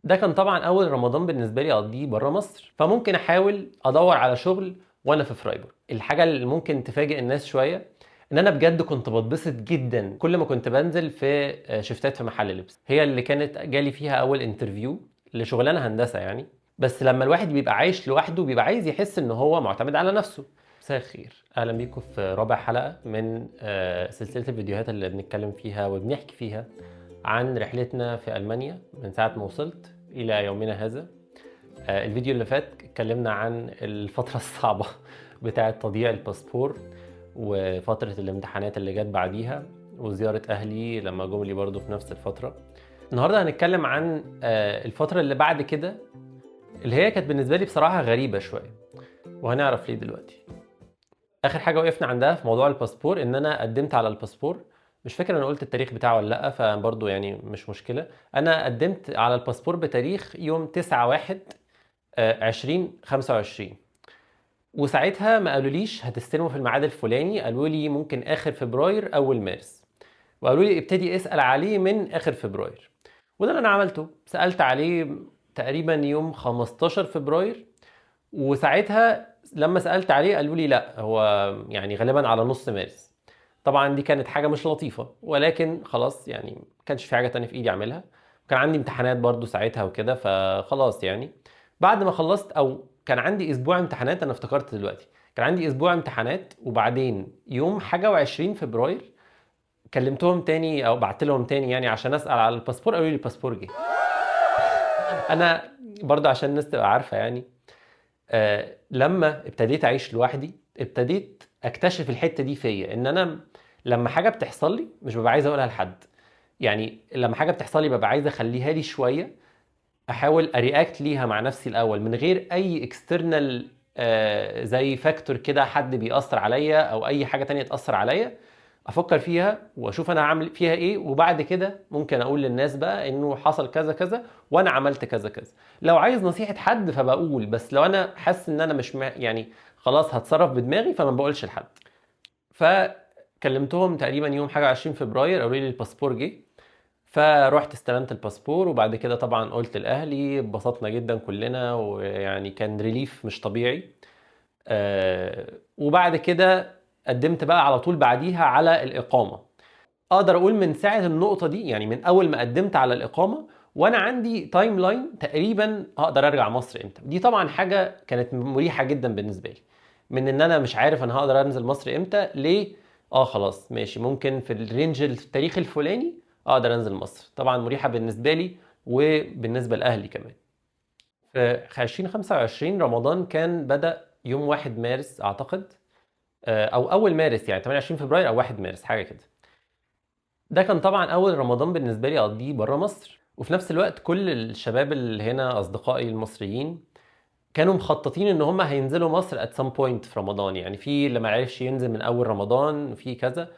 ده كان طبعا اول رمضان بالنسبه لي اقضيه بره مصر، فممكن احاول ادور على شغل وانا في فرايبورغ. الحاجه اللي ممكن تفاجئ الناس شويه ان انا بجد كنت بتبسط جدا كل ما كنت بنزل في شفتات في محل لبس، هي اللي كانت جالي فيها اول انترفيو لشغلانه هندسه يعني. بس لما الواحد بيبقى عايش لوحده بيبقى عايز يحس ان هو معتمد على نفسه. مساء الخير، اهلا بيكم في رابع حلقه من سلسله الفيديوهات اللي بنتكلم فيها وبنحكي فيها عن رحلتنا في ألمانيا من ساعة ما وصلت إلى يومنا هذا. الفيديو اللي فات اتكلمنا عن الفترة الصعبة بتاعة تضييع الباسبور وفترة الامتحانات اللي جت بعديها وزيارة أهلي لما جم لي برضو في نفس الفترة. النهاردة هنتكلم عن الفترة اللي بعد كده، اللي هي كانت بالنسبة لي بصراحة غريبة شوية، وهنعرف ليه دلوقتي. اخر حاجه وقفنا عندها في موضوع الباسبور ان انا قدمت على الباسبور. مش فاكر انا قلت التاريخ بتاعه ولا لا، فبرضه يعني مش مشكله. انا قدمت على الباسبور بتاريخ يوم 9 1 2025، وساعتها ما قالوليش هتستلمه في الميعاد الفلاني، قالوا لي ممكن اخر فبراير اول مارس، وقالوا لي ابتدي اسال عليه من اخر فبراير. وده اللي انا عملته، سالت عليه تقريبا يوم 15 فبراير. وساعتها لما سألت عليه قالوا لي لا، هو يعني غالبا على نص مارس. طبعا دي كانت حاجة مش لطيفة، ولكن خلاص يعني ما كانش في حاجة تانية في ايدي اعملها. كان عندي امتحانات برضو ساعتها وكده، فخلاص يعني. بعد ما خلصت، او كان عندي اسبوع امتحانات، انا افتكرت دلوقتي كان عندي اسبوع امتحانات، وبعدين يوم حاجة وعشرين فبراير كلمتهم تاني او بعت لهم تاني يعني عشان اسال على الباسبور، قالوا لي الباسبور جه. انا برضو عشان الناس تبقى عارفة يعني، لما ابتديت اعيش لوحدي ابتديت اكتشف الحته دي فيا، ان انا لما حاجه بتحصل لي مش ببقى عايز اقولها لحد. يعني لما حاجه بتحصل لي ببقى عايز اخليها لي شويه، احاول ارياكت ليها مع نفسي الاول من غير اي اكسترنال زي فاكتور كده، حد بيأثر عليا او اي حاجه تانية تأثر عليا. افكر فيها واشوف انا هعمل فيها ايه، وبعد كده ممكن اقول للناس بقى انه حصل كذا كذا وانا عملت كذا كذا. لو عايز نصيحة حد فبقول، بس لو انا حاسس ان انا مش يعني خلاص هتصرف بدماغي فما بقولش لحد. فكلمتهم تقريبا يوم حاجة 20 فبراير، قالوا لي الباسبور جه. فروحت استلمت الباسبور، وبعد كده طبعا قلت لاهلي، اتبسطنا جدا كلنا، ويعني كان ريليف مش طبيعي. وبعد كده قدمت بقى على طول بعديها على الإقامة. أقدر أقول من ساعة النقطة دي، يعني من أول ما قدمت على الإقامة وأنا عندي تايم لاين تقريبا هقدر أرجع مصر إمتى. دي طبعا حاجة كانت مريحة جدا بالنسبة لي، من إن أنا مش عارف أنا هقدر أنزل مصر إمتى ليه. خلاص ماشي، ممكن في الرينج التاريخ الفلاني أقدر أنزل مصر. طبعا مريحة بالنسبة لي وبالنسبة لأهلي كمان. في 2025 رمضان كان بدأ يوم 1 مارس أعتقد، او اول مارس، يعني 28 فبراير او 1 مارس حاجه كده. ده كان طبعا اول رمضان بالنسبه لي اقضيه بره مصر، وفي نفس الوقت كل الشباب اللي هنا اصدقائي المصريين كانوا مخططين ان هم هينزلوا مصر at some point في رمضان. يعني في اللي ما عرفش ينزل من اول رمضان، في كذا.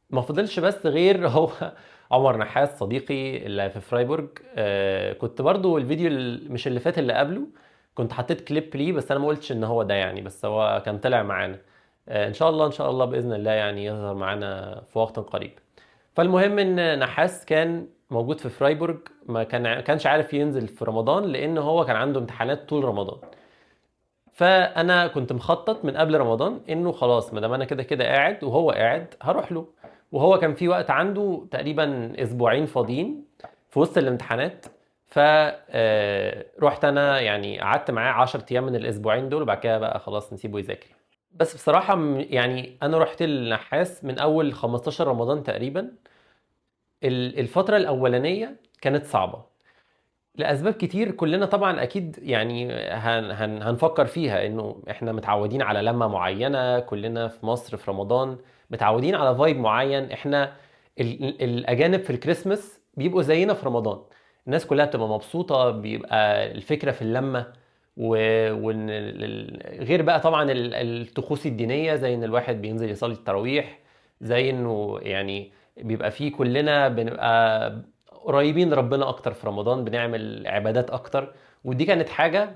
ما فضلش بس غير هو عمر نحاس صديقي اللي في فرايبورج. كنت برضو الفيديو مش اللي فات اللي قبله كنت حطيت كليب ليه، بس انا ما قلتش ان هو ده يعني، بس هو كان طلع معانا. ان شاء الله ان شاء الله باذن الله يعني يظهر معانا في وقت قريب. فالمهم ان نحاس كان موجود في فرايبورج، ما كانش عارف ينزل في رمضان لان هو كان عنده امتحانات طول رمضان. فانا كنت مخطط من قبل رمضان انه خلاص ما دام انا كده كده قاعد وهو قاعد هروح له. وهو كان في وقت عنده تقريبا اسبوعين فاضيين في وسط الامتحانات. ف رحت انا يعني قعدت معاه 10 ايام من الاسبوعين دول، وبعد كده بقى خلاص نسيبه يذاكر. بس بصراحة يعني انا رحت النحاس من اول 15 رمضان تقريبا. الفترة الاولانية كانت صعبة لأسباب كتير، كلنا طبعا أكيد يعني هنفكر فيها، إنه إحنا متعودين على لمة معينة كلنا في مصر في رمضان، متعودين على فايب معين. إحنا الأجانب في الكريسماس بيبقوا زينا في رمضان، الناس كلها بتبقى مبسوطة، بيبقى الفكرة في اللمة. غير بقى طبعا الطقوس الدينية، زي إن الواحد بينزل يصلي التراويح، زي إنه يعني بيبقى فيه كلنا بنبقى قريبين ربنا اكتر في رمضان، بنعمل عبادات اكتر. ودي كانت حاجة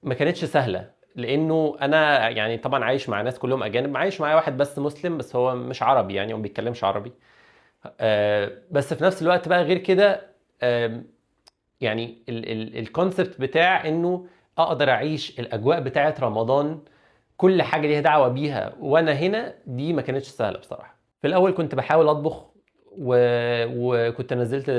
ما كانتش سهلة، لانه انا يعني طبعا عايش مع ناس كلهم اجانب، عايش معايا واحد بس مسلم، بس هو مش عربي يعني، هو ما بيتكلمش عربي. بس في نفس الوقت بقى غير كده، يعني الكونسبت بتاع انه اقدر اعيش الاجواء بتاعه رمضان، كل حاجه ليها دعوه بيها وانا هنا، دي ما كانتش سهله بصراحه. في الاول كنت بحاول اطبخ و... وكنت نزلت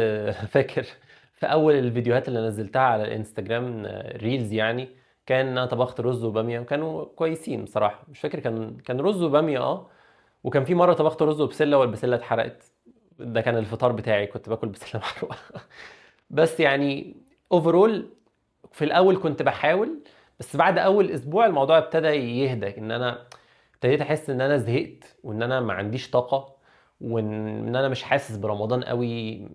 فاكر في اول الفيديوهات اللي نزلتها على الانستجرام ريلز يعني، كان انا طبخت رز وباميه وكانوا كويسين بصراحه. مش فاكر، كان رز وباميه وكان في مره طبخت رز وبسله والبسله اتحرقت. ده كان الفطار بتاعي، كنت باكل بسله محروقه. بس يعني اوفرول في الاول كنت بحاول، بس بعد اول اسبوع الموضوع ابتدى يهدى، ان انا ابتديت احس ان انا زهقت وان انا ما عنديش طاقه، وان انا مش حاسس برمضان قوي.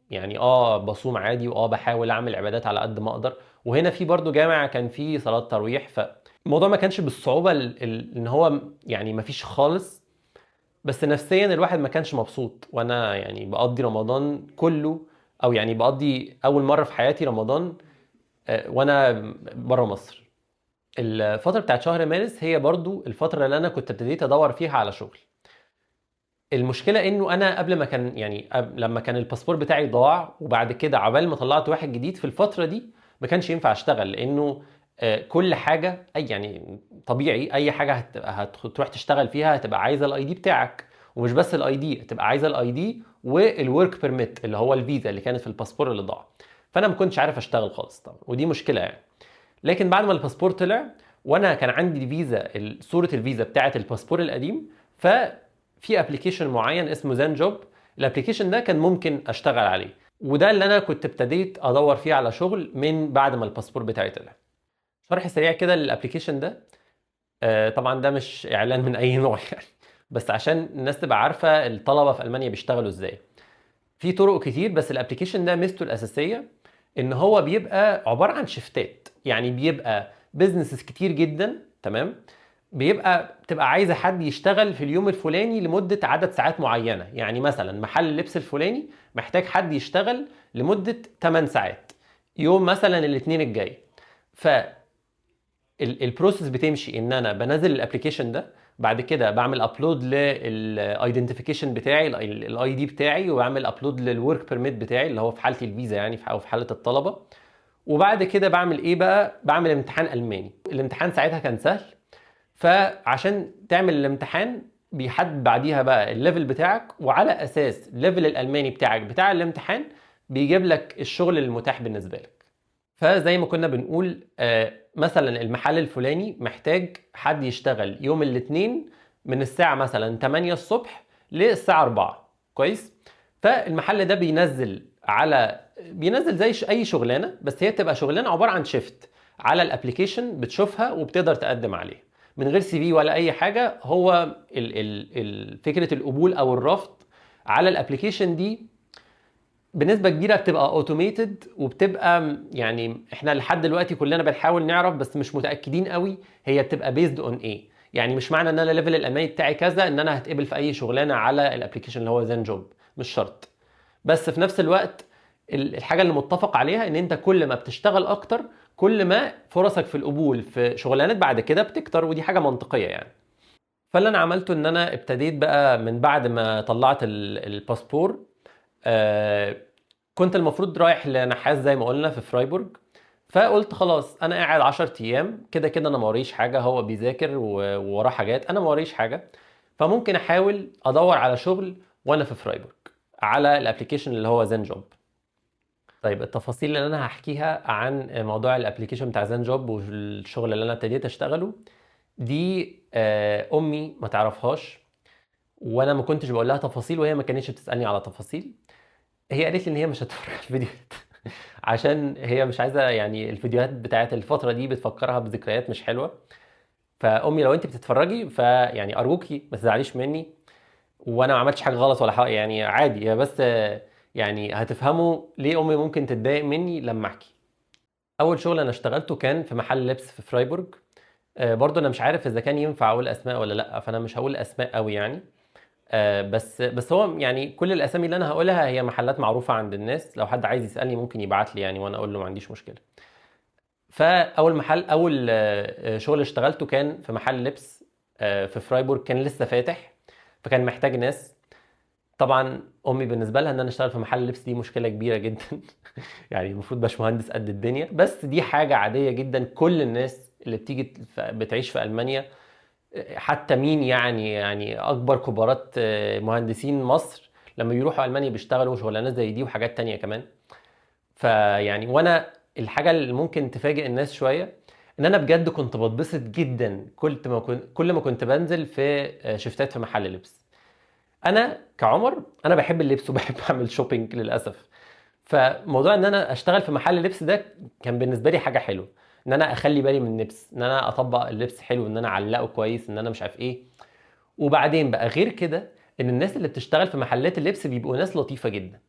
يعني بصوم عادي، بحاول اعمل عبادات على قد ما اقدر، وهنا في برضو جامع كان في صلاه تراويح، فالموضوع ما كانش بالصعوبه ان هو يعني ما فيش خالص. بس نفسيا الواحد ما كانش مبسوط، وانا يعني بقضي رمضان كله، او يعني بقضي اول مره في حياتي رمضان وانا بره مصر. الفتره بتاعت شهر مارس هي برضو الفتره اللي انا كنت ابتديت ادور فيها على شغل. المشكله انه انا قبل ما كان يعني لما كان الباسبور بتاعي ضاع، وبعد كده عبال ما طلعت واحد جديد في الفتره دي، ما كانش ينفع اشتغل، لانه كل حاجه اي يعني طبيعي اي حاجه هتروح تشتغل فيها هتبقى عايزه الاي دي بتاعك، ومش بس الاي دي، هتبقى عايزه الاي دي والورك بيرميت اللي هو الفيزا اللي كانت في الباسبور اللي ضاع. فانا ما كنتش عارف اشتغل خالص طبعا، ودي مشكله يعني. لكن بعد ما الباسبور طلع وانا كان عندي الفيزا، صوره الفيزا بتاعه الباسبور القديم، ففي ابلكيشن معين اسمه زان جوب. الابلكيشن ده كان ممكن اشتغل عليه، وده اللي انا كنت ابتديت ادور فيه على شغل من بعد ما الباسبور بتاعي طلع. شرح سريع كده للابلكيشن ده. طبعا ده مش اعلان من اي نوع يعني، بس عشان الناس تبقى عارفه الطلبه في المانيا بيشتغلوا ازاي. في طرق كتير، بس الابلكيشن ده ميزته الاساسيه ان هو بيبقى عباره عن شيفتات، يعني بيبقى بيزنسز كتير جدا، تمام. بتبقى عايزه حد يشتغل في اليوم الفلاني لمده عدد ساعات معينه، يعني مثلا محل اللبس الفلاني محتاج حد يشتغل لمده 8 ساعات يوم مثلا الاثنين الجاي. فالبروسيس بتمشي ان انا بنزل الابلكيشن ده، بعد كده بعمل ابلود للايدنتيفيكيشن بتاعي، الاي دي بتاعي، وبعمل ابلود للورك بيرميت بتاعي اللي هو في حالتي الفيزا يعني، او في حاله الطلبه. وبعد كده بعمل ايه بقى؟ بعمل امتحان الماني. الامتحان ساعتها كان سهل، فعشان تعمل الامتحان بيحدد بعديها بقى الليفل بتاعك، وعلى اساس ليفل الالماني بتاعك بتاع الامتحان بيجيب لك الشغل المتاح بالنسبه لك. فزي ما كنا بنقول مثلا المحل الفلاني محتاج حد يشتغل يوم الاثنين من الساعه مثلا 8 الصبح للساعه 4، كويس. فالمحل ده بينزل زي اي شغلانه، بس هي تبقى شغلانه عباره عن شيفت على الابلكيشن، بتشوفها وبتقدر تقدم عليها من غير سي في ولا اي حاجه. هو فكره القبول او الرفض على الابلكيشن دي بنسبه كبيره بتبقى اوتوميتد، وبتبقى يعني احنا لحد دلوقتي كلنا بنحاول نعرف بس مش متاكدين قوي هي بتبقى بيزد اون ايه. يعني مش معنى ان انا ليفل الالماني بتاعي كذا ان انا هتقبل في اي شغلانه على الابلكيشن اللي هو زين جوب، مش شرط. بس في نفس الوقت الحاجه اللي متفق عليها ان انت كل ما بتشتغل اكتر، كل ما فرصك في القبول في شغلانات بعد كده بتكتر، ودي حاجه منطقيه يعني. فاللي انا عملته ان انا ابتديت بقى من بعد ما طلعت الباسبور. آه، كنت المفروض رايح لنحاس زي ما قلنا في فرايبورج. فقلت خلاص انا قاعد 10 ايام كده كده، انا ما وريش حاجه، هو بيذاكر ووراه حاجات، انا ما وريش حاجه. فممكن احاول ادور على شغل وانا في فرايبورج على الابلكيشن اللي هو زين جوب. طيب التفاصيل اللي انا هحكيها عن موضوع الابلكيشن بتاع زين جوب والشغل اللي انا ابتديت اشتغله دي امي ما تعرفهاش، وانا ما كنتش بقول لها تفاصيل، وهي ما كانتش بتسالني على تفاصيل. هي قالت لي ان هي مش هتتفرج على الفيديوهات عشان هي مش عايزه، يعني الفيديوهات بتاعت الفتره دي بتفكرها بذكريات مش حلوه. فامي لو انت بتتفرجي فيعني ارجوكي ما تزعليش مني، وانا ما عملتش حاجه غلط ولا حاجه، يعني عادي، هي بس يعني هتفهموا ليه امي ممكن تتضايق مني لما احكي. اول شغل انا اشتغلته كان في محل لبس في فرايبورج. برضه انا مش عارف اذا كان ينفع اقول اسماء ولا لا، فانا مش هقول اسماء قوي يعني. بس هو يعني كل الاسامي اللي انا هقولها هي محلات معروفه عند الناس، لو حد عايز يسالني ممكن يبعت لي يعني وانا اقول له ما عنديش مشكله. اول شغل اشتغلته كان في محل لبس في فرايبورج، كان لسه فاتح، فكان محتاج ناس. طبعا امي بالنسبه لها ان انا اشتغل في محل لبس دي مشكله كبيره جدا. يعني المفروض باشمهندس قد الدنيا، بس دي حاجه عاديه جدا. كل الناس اللي بتيجي بتعيش في المانيا، حتى مين يعني اكبر كبارات مهندسين مصر لما بيروحوا المانيا بيشتغلوا شغلانات زي دي وحاجات تانية كمان. فيعني وانا الحاجه اللي ممكن تفاجئ الناس شويه ان انا بجد كنت بتبسط جدا كل ما كنت بنزل في شفتات في محل لبس. انا كعمر انا بحب اللبس وبحب اعمل شوبينج للاسف. فموضوع ان انا اشتغل في محل لبس ده كان بالنسبه لي حاجه حلوه، ان انا اخلي بالي من اللبس، ان انا اطبق اللبس حلو، ان انا اعلقه كويس، ان انا مش عارف ايه. وبعدين بقى غير كده ان الناس اللي بتشتغل في محلات اللبس بيبقوا ناس لطيفه جدا،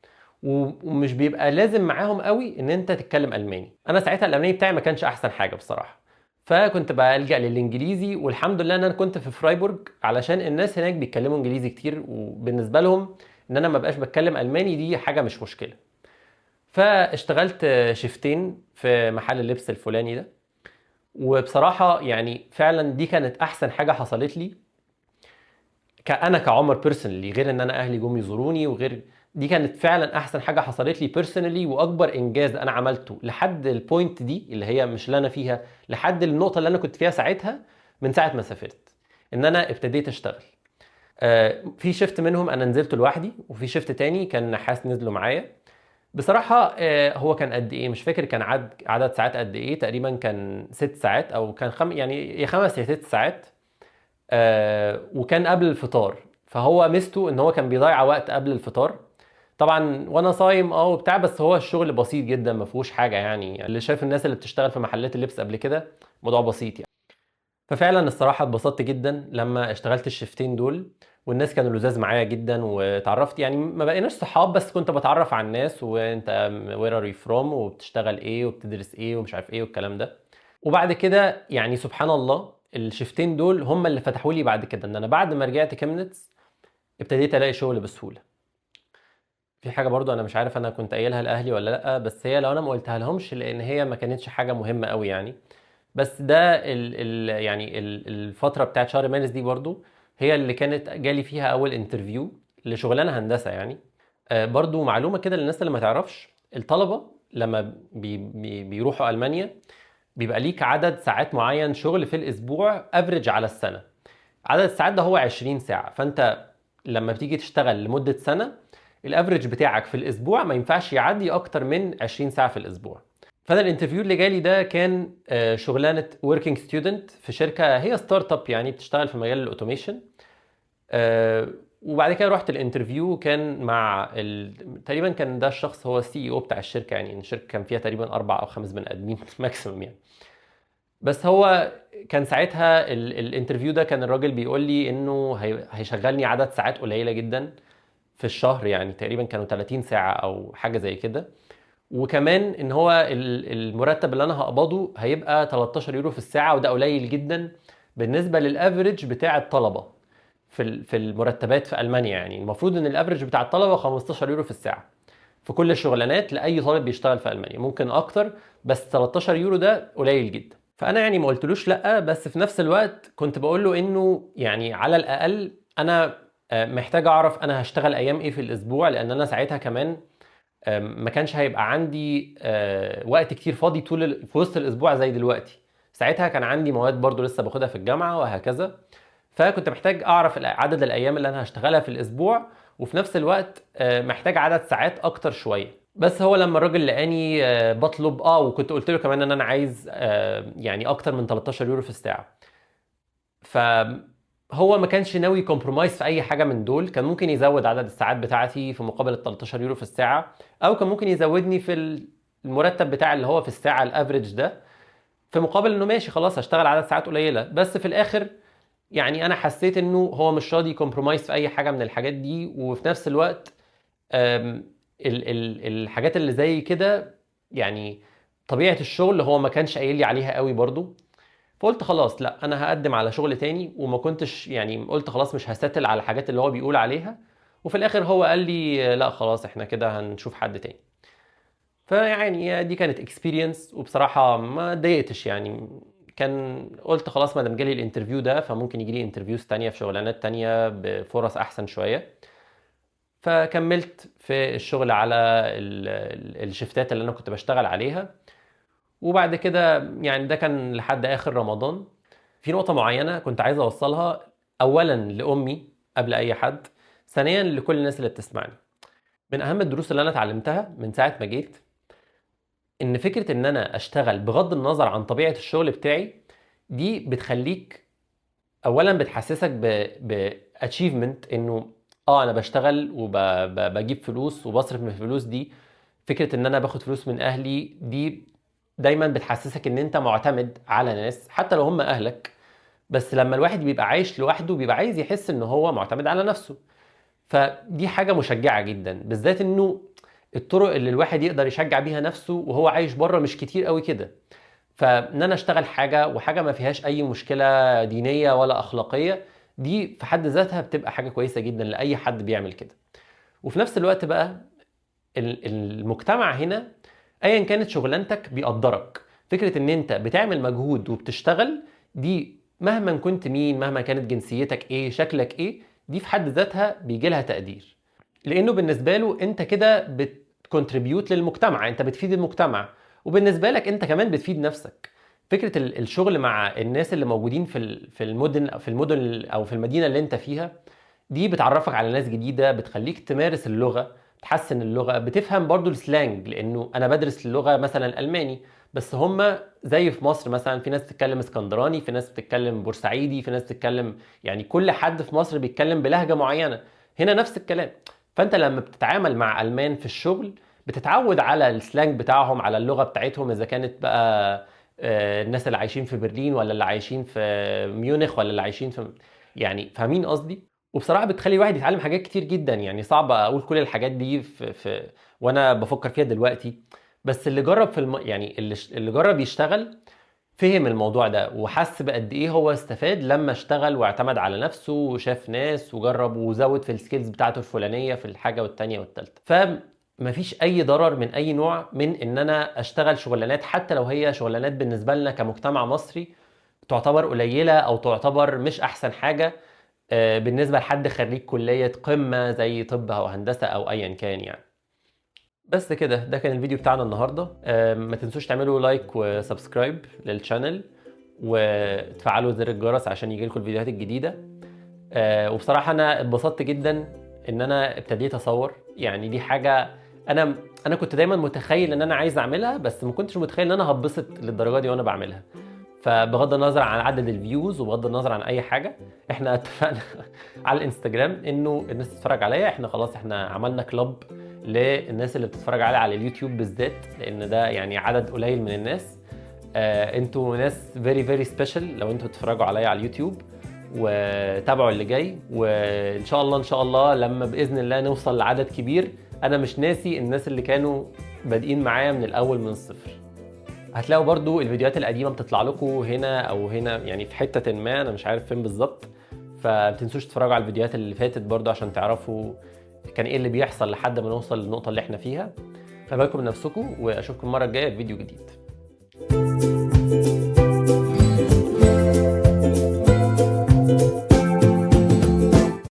ومش بيبقى لازم معاهم قوي ان انت تتكلم الماني. انا ساعتها الالماني بتاعي ما كانش احسن حاجه بصراحه، فكنت بلجأ للانجليزي. والحمد لله ان انا كنت في فرايبورج علشان الناس هناك بيتكلموا انجليزي كتير، وبالنسبه لهم ان انا ما بقاش بتكلم الماني دي حاجه مش مشكله. فاشتغلت شيفتين في محل اللبس الفلاني ده، وبصراحه يعني فعلا دي كانت احسن حاجه حصلت لي انا كعمر بيرسونالي، غير ان انا اهلي جم يزوروني وغير. دي كانت فعلا احسن حاجه حصلت لي بيرسونالي، واكبر انجاز انا عملته لحد البوينت دي اللي هي مش اللي انا فيها، لحد النقطه اللي انا كنت فيها ساعتها من ساعه ما سافرت، ان انا ابتديت اشتغل. في شيفت منهم انا نزلت لوحدي، وفي شيفت تاني كان نحاس نزلوا معايا. بصراحة هو كان قد ايه مش فاكر، كان عدد ساعات قد ايه، تقريبا كان 6 ساعات او كان يعني يا 5 يا 6 ساعات. وكان قبل الفطار، فهو ميزته ان هو كان بيضيع وقت قبل الفطار. طبعا وانا صايم وبتاع، بس هو الشغل بسيط جدا ما فيهوش حاجه، يعني اللي شايف الناس اللي بتشتغل في محلات اللبس قبل كده موضوع بسيط يعني. ففعلا الصراحه اتبسطت جدا لما اشتغلت الشفتين دول، والناس كانوا لذاذ معايا جدا، وتعرفت يعني ما بقيناش صحاب بس كنت بتعرف على الناس، وانت وير ار يو فروم وبتشتغل ايه وبتدرس ايه ومش عارف ايه والكلام ده. وبعد كده يعني سبحان الله الشفتين دول هم اللي فتحوا لي بعد كده ان انا بعد ما رجعت كيمنتس ابتديت الاقي شغل بسهوله. في حاجه برضو انا مش عارف انا كنت قايلها لاهلي ولا لا، بس هي لو انا ما قلتها لهمش لان هي ما كانتش حاجه مهمه قوي يعني. بس ده الفتره بتاعت شهر مارس دي برضو هي اللي كانت جالي فيها اول انترفيو لشغلانه هندسه يعني. برضو معلومه كده للناس اللي ما تعرفش، الطلبه لما بيروحوا المانيا بيبقى ليك عدد ساعات معين شغل في الاسبوع افريج على السنه. عدد الساعات ده هو 20 ساعه، فانت لما بتيجي تشتغل لمده سنه الافريج بتاعك في الاسبوع ما ينفعش يعدي اكتر من 20 ساعه في الاسبوع. فانا الانترفيو اللي جالي ده كان شغلانه وركينج ستودنت في شركه هي ستارت اب يعني بتشتغل في مجال الاوتوميشن. وبعد كده رحت الانترفيو كان مع تقريبا كان ده الشخص هو السي او بتاع الشركه، يعني الشركه كان فيها تقريبا 4 أو 5 بني ادمين ماكسيمم يعني. بس هو كان ساعتها الانترفيو ده كان الراجل بيقول لي انه هيشغلني عدد ساعات قليله جدا في الشهر، يعني تقريبا كانوا 30 ساعه او حاجه زي كده. وكمان ان هو المرتب اللي انا هقبضه هيبقى 13 يورو في الساعه، وده قليل جدا بالنسبه للافريج بتاع الطلبه في المرتبات في المانيا. يعني المفروض ان الافريج بتاع الطلبه 15 يورو في الساعه في كل الشغلانات لاي طالب بيشتغل في المانيا، ممكن اكتر، بس 13 يورو ده قليل جدا. فانا يعني ما قلتلوش لا، بس في نفس الوقت كنت بقول له انه يعني على الاقل انا محتاج اعرف انا هشتغل ايام ايه في الاسبوع، لان انا ساعتها كمان ما كانش هيبقى عندي وقت كتير فاضي في وسط الاسبوع زي دلوقتي. ساعتها كان عندي مواد برضو لسه باخدها في الجامعه وهكذا، فكنت محتاج اعرف عدد الايام اللي انا هشتغلها في الاسبوع، وفي نفس الوقت محتاج عدد ساعات اكتر شويه. بس هو لما الراجل لقاني بطلب وكنت قلت له كمان ان انا عايز يعني اكتر من 13 يورو في الساعه، فهو ما كانش ناوي كومبرومايز في اي حاجه من دول. كان ممكن يزود عدد الساعات بتاعتي في مقابل ال 13 يورو في الساعه، او كان ممكن يزودني في المرتب بتاعي اللي هو في الساعه الافريج ده، في مقابل انه ماشي خلاص هشتغل عدد ساعات قليله. بس في الاخر يعني انا حسيت انه هو مش راضي كومبرومايز في اي حاجه من الحاجات دي، وفي نفس الوقت الحاجات اللي زي كده يعني طبيعه الشغل هو ما كانش قايل لي عليها قوي برضو. فقلت خلاص لا انا هقدم على شغل تاني، وما كنتش يعني قلت خلاص مش هستتل على الحاجات اللي هو بيقول عليها. وفي الاخر هو قال لي لا خلاص احنا كده هنشوف حد تاني. فيعني دي كانت اكسبيرينس، وبصراحة ما اتضايقتش يعني. كان قلت خلاص ما دام جالي الانترفيو ده فممكن يجي لي انترفيوز تانية في شغلانات تانية بفرص احسن شوية. فكملت في الشغل على الشفتات اللي انا كنت بشتغل عليها. وبعد كده يعني ده كان لحد اخر رمضان. في نقطة معينة كنت عايز اوصلها، اولا لامي قبل اي حد، ثانيا لكل الناس اللي بتسمعني. من اهم الدروس اللي انا اتعلمتها من ساعة ما جيت، ان فكرة ان انا اشتغل بغض النظر عن طبيعة الشغل بتاعي، دي بتخليك اولا بتحسسك باتشيفمنت، انه انا بشتغل وبجيب فلوس وبصرف من الفلوس دي. فكرة ان انا باخد فلوس من اهلي دي دايما بتحسسك ان انت معتمد على ناس حتى لو هم اهلك. بس لما الواحد بيبقى عايش لوحده بيبقى عايز يحس ان هو معتمد على نفسه. فدي حاجة مشجعة جدا، بالذات انه الطرق اللي الواحد يقدر يشجع بيها نفسه وهو عايش بره مش كتير قوي كده. فان انا اشتغل حاجة وحاجة ما فيهاش اي مشكلة دينية ولا اخلاقية، دي في حد ذاتها بتبقى حاجة كويسة جدا لأي حد بيعمل كده. وفي نفس الوقت بقى المجتمع هنا ايا كانت شغلانتك بيقدرك. فكرة ان انت بتعمل مجهود وبتشتغل، دي مهما كنت مين، مهما كانت جنسيتك ايه، شكلك ايه، دي في حد ذاتها بيجي لها تقدير. لانه بالنسبة له انت كده بتكونتريبيوت للمجتمع، انت بتفيد المجتمع، وبالنسبة لك انت كمان بتفيد نفسك. فكرة الشغل مع الناس اللي موجودين في المدن او في المدينة اللي انت فيها، دي بتعرفك على ناس جديدة، بتخليك تمارس اللغة، تحسن اللغة، بتفهم برضو السلانج. لأنه أنا بدرس اللغة مثلا الألماني، بس هم زي في مصر مثلا في ناس بتتكلم اسكندراني، في ناس بتتكلم بورسعيدي، في ناس بتتكلم، يعني كل حد في مصر بيتكلم بلهجة معينة. هنا نفس الكلام. فأنت لما بتتعامل مع ألمان في الشغل بتتعود على السلانج بتاعهم، على اللغة بتاعتهم، إذا كانت بقى الناس اللي عايشين في برلين ولا اللي عايشين في ميونخ ولا اللي عايشين في، يعني فاهمين قصدي. وبصراحه بتخلي الواحد يتعلم حاجات كتير جدا. يعني صعب اقول كل الحاجات دي وانا بفكر فيها دلوقتي. بس اللي جرب يعني اللي جرب يشتغل فهم الموضوع ده وحس بقد ايه هو استفاد لما اشتغل واعتمد على نفسه وشاف ناس وجرب وزود في السكيلز بتاعته الفلانيه في الحاجه والتانيه والتالته. فمفيش اي ضرر من اي نوع من ان انا اشتغل شغلانات، حتى لو هي شغلانات بالنسبه لنا كمجتمع مصري تعتبر قليله او تعتبر مش احسن حاجه بالنسبة لحد خريج كلية قمة زي طب أو هندسة أو أيا كان يعني. بس كده، ده كان الفيديو بتاعنا النهاردة. ما تنسوش تعملوا لايك وسبسكرايب للشانل وتفعلوا زر الجرس عشان يجيلكم الفيديوهات الجديدة. وبصراحة أنا اتبسطت جدا إن أنا ابتديت أصور. يعني دي حاجة أنا كنت دايما متخيل إن أنا عايز أعملها، بس ما كنتش متخيل إن أنا هتبسط للدرجة دي وأنا بعملها. فبغض النظر عن عدد الفيوز وبغض النظر عن اي حاجه، احنا اتفقنا على الانستجرام انه الناس تتفرج عليا. احنا خلاص احنا عملنا كلوب للناس اللي بتتفرج عليا على اليوتيوب بالذات، لان ده يعني عدد قليل من الناس. انتوا ناس فيري فيري سبيشال لو انتوا بتتفرجوا عليا على اليوتيوب. وتابعوا اللي جاي، وان شاء الله ان شاء الله لما باذن الله نوصل لعدد كبير، انا مش ناسي الناس اللي كانوا بادئين معايا من الاول من الصفر. هتلاقوا برضو الفيديوهات القديمة بتطلع لكم هنا او هنا، يعني في حتة ما انا مش عارف فين بالظبط. فمتنسوش تتفرجوا على الفيديوهات اللي فاتت برضو عشان تعرفوا كان ايه اللي بيحصل لحد ما نوصل للنقطة اللي احنا فيها. فبالكم من نفسكم، واشوفكم المرة الجاية في فيديو جديد.